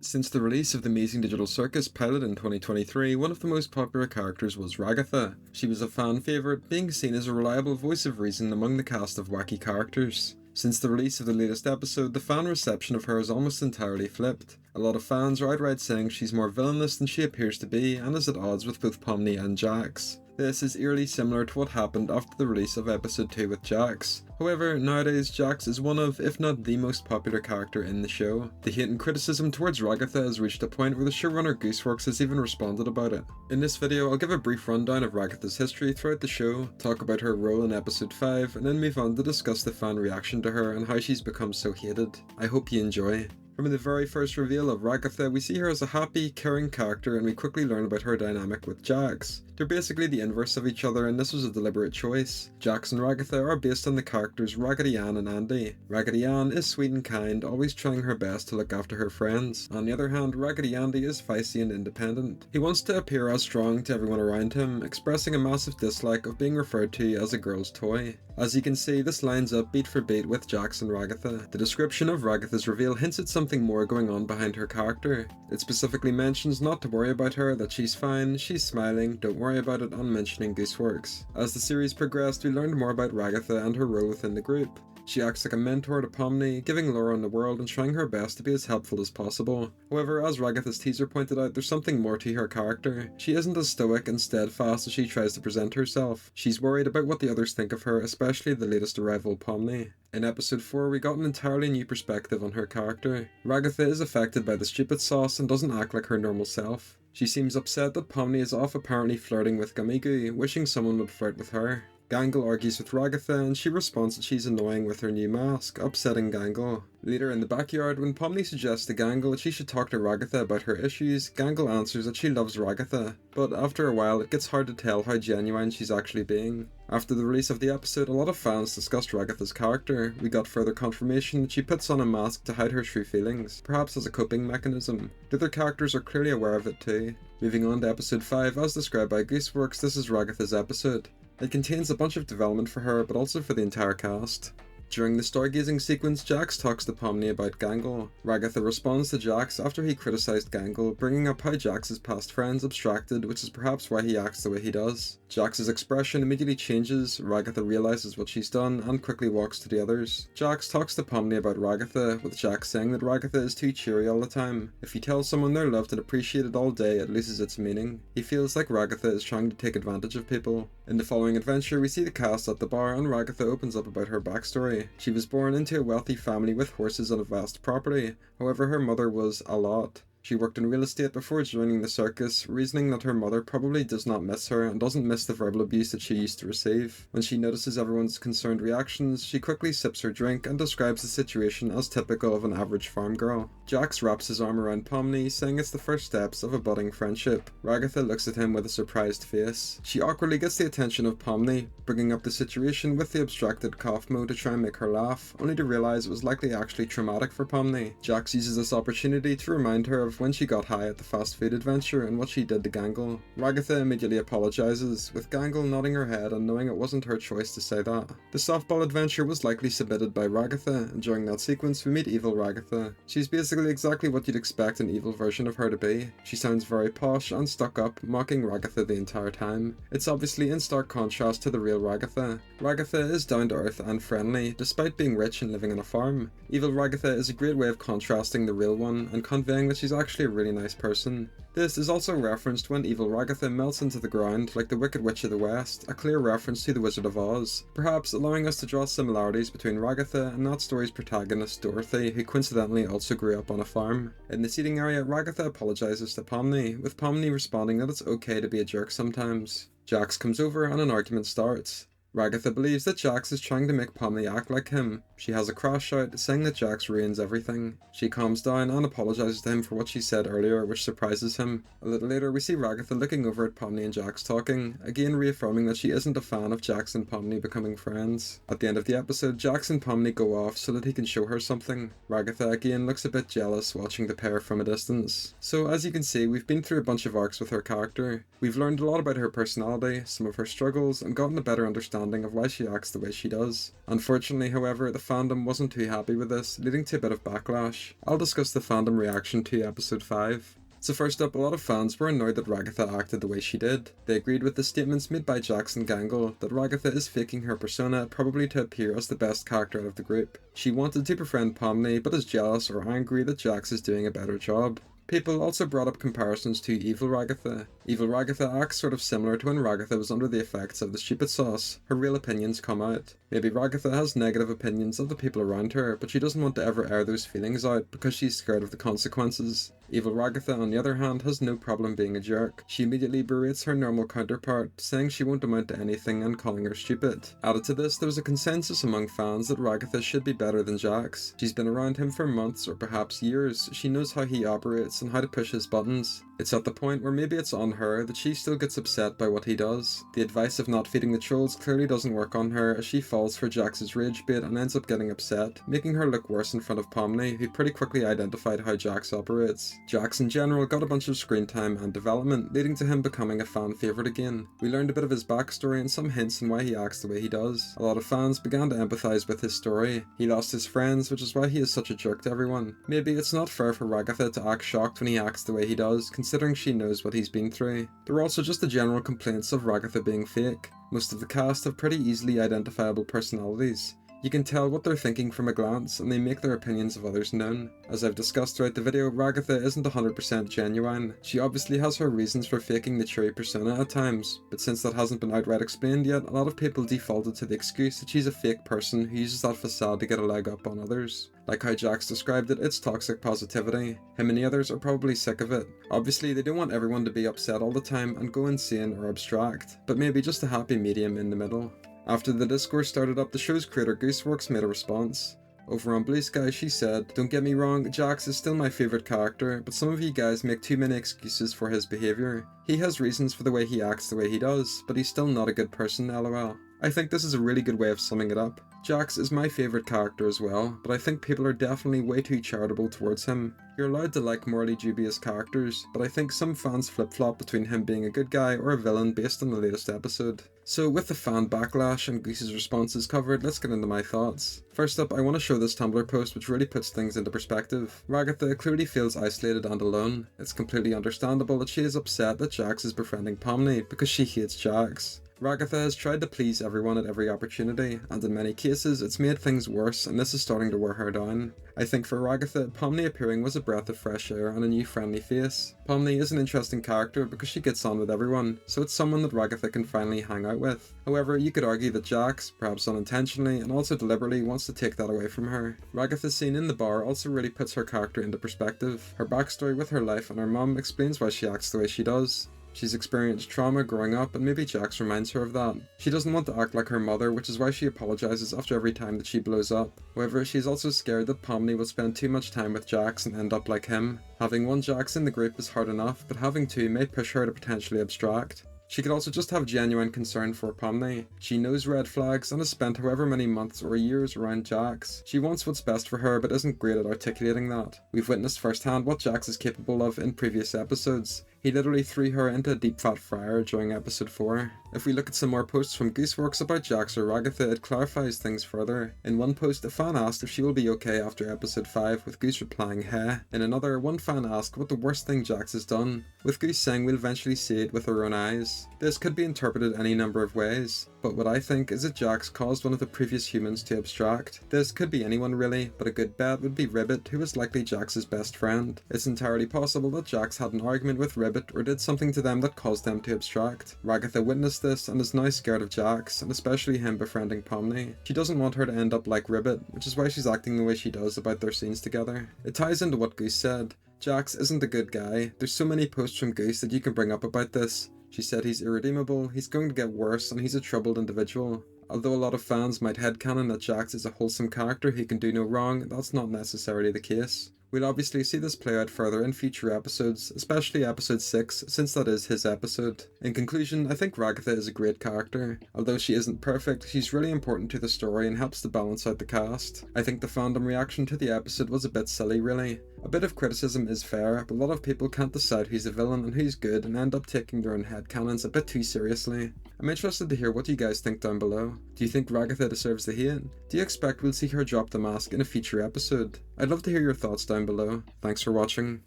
Since the release of the Amazing Digital Circus pilot in 2023, one of the most popular characters was Ragatha. She was a fan favourite, being seen as a reliable voice of reason among the cast of wacky characters. Since the release of the latest episode, the fan reception of her is almost entirely flipped. A lot of fans are outright saying she's more villainous than she appears to be and is at odds with both Pomni and Jax. This is eerily similar to what happened after the release of episode 2 with Jax. However, nowadays Jax is one of, if not the most popular character in the show. The hate and criticism towards Ragatha has reached a point where the showrunner Gooseworx has even responded about it. In this video, I'll give a brief rundown of Ragatha's history throughout the show, talk about her role in episode 5, and then move on to discuss the fan reaction to her and how she's become so hated. I hope you enjoy. From the very first reveal of Ragatha, we see her as a happy, caring character, and we quickly learn about her dynamic with Jax. They're basically the inverse of each other, and this was a deliberate choice. Jax and Ragatha are based on the characters Raggedy Ann and Andy. Raggedy Ann is sweet and kind, always trying her best to look after her friends. On the other hand, Raggedy Andy is feisty and independent. He wants to appear as strong to everyone around him, expressing a massive dislike of being referred to as a girl's toy. As you can see, this lines up beat for beat with Jax and Ragatha. The description of Ragatha's reveal hints at something more going on behind her character. It specifically mentions not to worry about her, that she's fine, she's smiling, don't worry about it, on mentioning Gooseworx. As the series progressed, we learned more about Ragatha and her role within the group. She acts like a mentor to Pomni, giving lore on the world and trying her best to be as helpful as possible. However, as Ragatha's teaser pointed out, there's something more to her character. She isn't as stoic and steadfast as she tries to present herself. She's worried about what the others think of her, especially the latest arrival, Pomni. In episode 4, we got an entirely new perspective on her character. Ragatha is affected by the stupid sauce and doesn't act like her normal self. She seems upset that Pomni is off apparently flirting with Gummigoo, wishing someone would flirt with her. Gangle argues with Ragatha and she responds that she's annoying with her new mask, upsetting Gangle. Later in the backyard, when Pomni suggests to Gangle that she should talk to Ragatha about her issues, Gangle answers that she loves Ragatha, but after a while it gets hard to tell how genuine she's actually being. After the release of the episode, a lot of fans discussed Ragatha's character. We got further confirmation that she puts on a mask to hide her true feelings, perhaps as a coping mechanism. The other characters are clearly aware of it too. Moving on to episode 5, as described by Gooseworx, this is Ragatha's episode. It contains a bunch of development for her, but also for the entire cast. During the stargazing sequence, Jax talks to Pomni about Gangle. Ragatha responds to Jax after he criticised Gangle, bringing up how Jax's past friends abstracted, which is perhaps why he acts the way he does. Jax's expression immediately changes, Ragatha realises what she's done and quickly walks to the others. Jax talks to Pomni about Ragatha, with Jax saying that Ragatha is too cheery all the time. If you tell someone they're loved and appreciated all day, it loses its meaning. He feels like Ragatha is trying to take advantage of people. In the following adventure, we see the cast at the bar and Ragatha opens up about her backstory. She was born into a wealthy family with horses and a vast property, however her mother was a lot. She worked in real estate before joining the circus, reasoning that her mother probably does not miss her and doesn't miss the verbal abuse that she used to receive. When she notices everyone's concerned reactions, she quickly sips her drink and describes the situation as typical of an average farm girl. Jax wraps his arm around Pomni, saying it's the first steps of a budding friendship. Ragatha looks at him with a surprised face. She awkwardly gets the attention of Pomni, bringing up the situation with the abstracted cough mode to try and make her laugh, only to realise it was likely actually traumatic for Pomni. Jax uses this opportunity to remind her of when she got high at the fast food adventure and what she did to Gangle. Ragatha immediately apologises, with Gangle nodding her head and knowing it wasn't her choice to say that. The softball adventure was likely submitted by Ragatha, and during that sequence we meet evil Ragatha. She's basically exactly what you'd expect an evil version of her to be. She sounds very posh and stuck up, mocking Ragatha the entire time. It's obviously in stark contrast to the real Ragatha. Ragatha is down to earth and friendly, despite being rich and living on a farm. Evil Ragatha is a great way of contrasting the real one and conveying that she's actually a really nice person. This is also referenced when evil Ragatha melts into the ground like the Wicked Witch of the West, a clear reference to the Wizard of Oz, perhaps allowing us to draw similarities between Ragatha and that story's protagonist Dorothy, who coincidentally also grew up on a farm. In the seating area, Ragatha apologises to Pomni, with Pomni responding that it's okay to be a jerk sometimes. Jax comes over and an argument starts. Ragatha believes that Jax is trying to make Pomni act like him. She has a crash out, saying that Jax ruins everything. She calms down and apologises to him for what she said earlier, which surprises him. A little later, we see Ragatha looking over at Pomni and Jax talking, again reaffirming that she isn't a fan of Jax and Pomni becoming friends. At the end of the episode, Jax and Pomni go off so that he can show her something. Ragatha again looks a bit jealous watching the pair from a distance. So as you can see, we've been through a bunch of arcs with her character. We've learned a lot about her personality, some of her struggles, and gotten a better understanding understanding of why she acts the way she does. Unfortunately, however, the fandom wasn't too happy with this, leading to a bit of backlash. I'll discuss the fandom reaction to episode 5. So first up, a lot of fans were annoyed that Ragatha acted the way she did. They agreed with the statements made by Jax and Gangle that Ragatha is faking her persona probably to appear as the best character out of the group. She wanted to befriend Pomni but is jealous or angry that Jax is doing a better job. People also brought up comparisons to Evil Ragatha. Evil Ragatha acts sort of similar to when Ragatha was under the effects of the stupid sauce. Her real opinions come out. Maybe Ragatha has negative opinions of the people around her, but she doesn't want to ever air those feelings out because she's scared of the consequences. Evil Ragatha, on the other hand, has no problem being a jerk. She immediately berates her normal counterpart, saying she won't amount to anything and calling her stupid. Added to this, there was a consensus among fans that Ragatha should be better than Jax. She's been around him for months or perhaps years. She knows how he operates and how to push his buttons. It's at the point where maybe it's on her that she still gets upset by what he does. The advice of not feeding the trolls clearly doesn't work on her as she falls for Jax's rage bait and ends up getting upset, making her look worse in front of Pomni, who pretty quickly identified how Jax operates. Jax in general got a bunch of screen time and development, leading to him becoming a fan favourite again. We learned a bit of his backstory and some hints on why he acts the way he does. A lot of fans began to empathise with his story. He lost his friends, which is why he is such a jerk to everyone. Maybe it's not fair for Ragatha to act shocked when he acts the way he does, considering she knows what he's been through. There were also just the general complaints of Ragatha being fake. Most of the cast have pretty easily identifiable personalities. You can tell what they're thinking from a glance, and they make their opinions of others known. As I've discussed throughout the video, Ragatha isn't 100% genuine. She obviously has her reasons for faking the cheery persona at times, but since that hasn't been outright explained yet, a lot of people defaulted to the excuse that she's a fake person who uses that facade to get a leg up on others. Like how Jax described it, it's toxic positivity. Him and the others are probably sick of it. Obviously, they don't want everyone to be upset all the time and go insane or abstract, but maybe just a happy medium in the middle. After the discourse started up, the show's creator Gooseworx made a response. Over on Blue Sky, she said, "Don't get me wrong, Jax is still my favourite character, but some of you guys make too many excuses for his behaviour. He has reasons for the way he acts the way he does, but he's still not a good person, lol." I think this is a really good way of summing it up. Jax is my favourite character as well, but I think people are definitely way too charitable towards him. You're allowed to like morally dubious characters, but I think some fans flip-flop between him being a good guy or a villain based on the latest episode. So with the fan backlash and Goose's responses covered, let's get into my thoughts. First up, I want to show this Tumblr post which really puts things into perspective. Ragatha clearly feels isolated and alone. It's completely understandable that she is upset that Jax is befriending Pomni because she hates Jax. Ragatha has tried to please everyone at every opportunity, and in many cases it's made things worse, and this is starting to wear her down. I think for Ragatha, Pomni appearing was a breath of fresh air and a new friendly face. Pomni is an interesting character because she gets on with everyone, so it's someone that Ragatha can finally hang out with. However, you could argue that Jax, perhaps unintentionally and also deliberately, wants to take that away from her. Ragatha's scene in the bar also really puts her character into perspective. Her backstory with her life and her mum explains why she acts the way she does. She's experienced trauma growing up, and maybe Jax reminds her of that. She doesn't want to act like her mother, which is why she apologises after every time that she blows up. However, she's also scared that Pomni will spend too much time with Jax and end up like him. Having one Jax in the group is hard enough, but having two may push her to potentially abstract. She could also just have genuine concern for Pomni. She knows red flags and has spent however many months or years around Jax. She wants what's best for her but isn't great at articulating that. We've witnessed firsthand what Jax is capable of in previous episodes. He literally threw her into a deep fat fryer during episode 4. If we look at some more posts from Gooseworx about Jax or Ragatha, it clarifies things further. In one post, a fan asked if she will be okay after episode 5, with Goose replying, "Heh." In another, one fan asked what the worst thing Jax has done, with Goose saying we'll eventually see it with our own eyes. This could be interpreted any number of ways, but what I think is that Jax caused one of the previous humans to abstract. This could be anyone really, but a good bet would be Ribbit, who is likely Jax's best friend. It's entirely possible that Jax had an argument with Ribbit or did something to them that caused them to abstract. Ragatha witnessed this and is now scared of Jax, and especially him befriending Pomni. She doesn't want her to end up like Ribbit, which is why she's acting the way she does about their scenes together. It ties into what Goose said. Jax isn't a good guy. There's so many posts from Goose that you can bring up about this. She said he's irredeemable, he's going to get worse, and he's a troubled individual. Although a lot of fans might headcanon that Jax is a wholesome character who can do no wrong, that's not necessarily the case. We'll obviously see this play out further in future episodes, especially episode 6, since that is his episode. In conclusion, I think Ragatha is a great character. Although she isn't perfect, she's really important to the story and helps to balance out the cast. I think the fandom reaction to the episode was a bit silly really. A bit of criticism is fair, but a lot of people can't decide who's a villain and who's good and end up taking their own headcanons a bit too seriously. I'm interested to hear what you guys think down below. Do you think Ragatha deserves the hate? Do you expect we'll see her drop the mask in a future episode? I'd love to hear your thoughts down below. Thanks for watching.